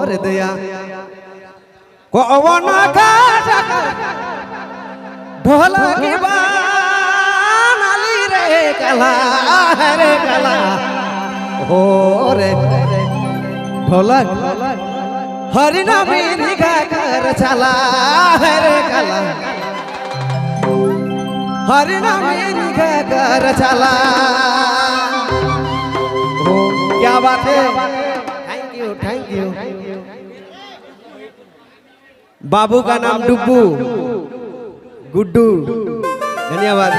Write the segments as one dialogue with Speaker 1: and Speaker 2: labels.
Speaker 1: রে দেয়া কওনা কাটা ঢোলকি বানালি রে কালা ও রে ঢোলক হরি নামে নিগা কর চলা রে কালা हरि नामे निगा कर चला। ओ क्या बात है, थैंक यू। बाबू का नाम डुब्बू गुड्डू, धन्यवाद।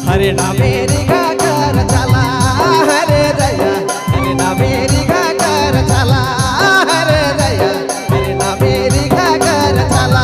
Speaker 1: हरे नामे निगा कर चला हरे दया, हरे नामे निगा कर चला हरे दया, हरे नामे निगा कर चला।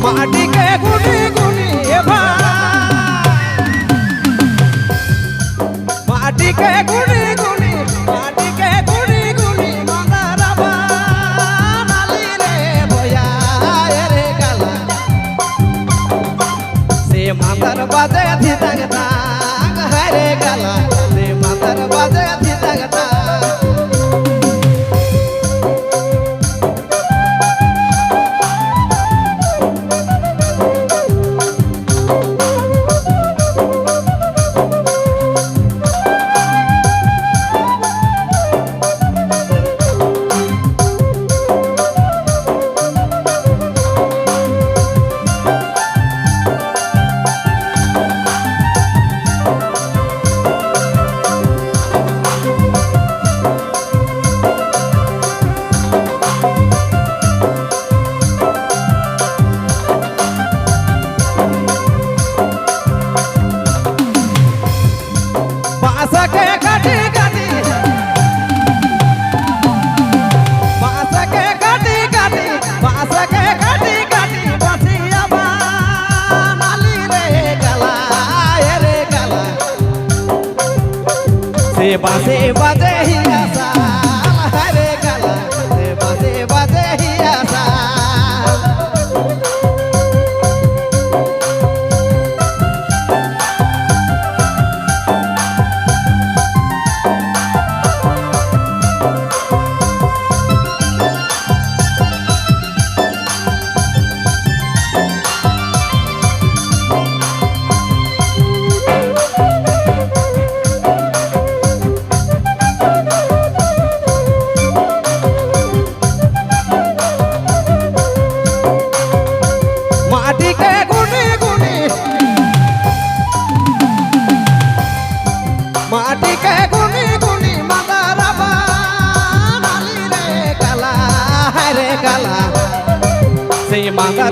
Speaker 1: माटी के गुनी गुनी माटी के गुनी गुनी माटी के गुनी गुनी मंगरबा नाली रे भैया रे काला से मंगर बाजे थी तगता हरे काला से मंगर बाजे थी तगता। बासे बाजे ही आसा हरे काला से बासे बाजे ही आसा।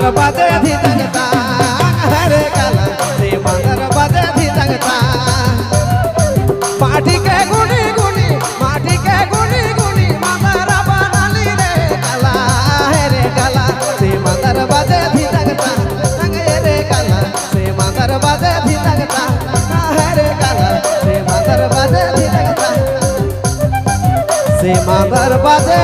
Speaker 1: मांदर बाजे धिदंगता हरे काला से मांदर बाजे धिदंगता माटी के गुनी गुनी माटी के गुनी गुनी मांदर बनाली रे काला से मांदर बाजे धिदंगता रे काला से मांदर बाजे धिदंगता हरे काला से मांदर बाजे धिदंगता से मांदर बाजे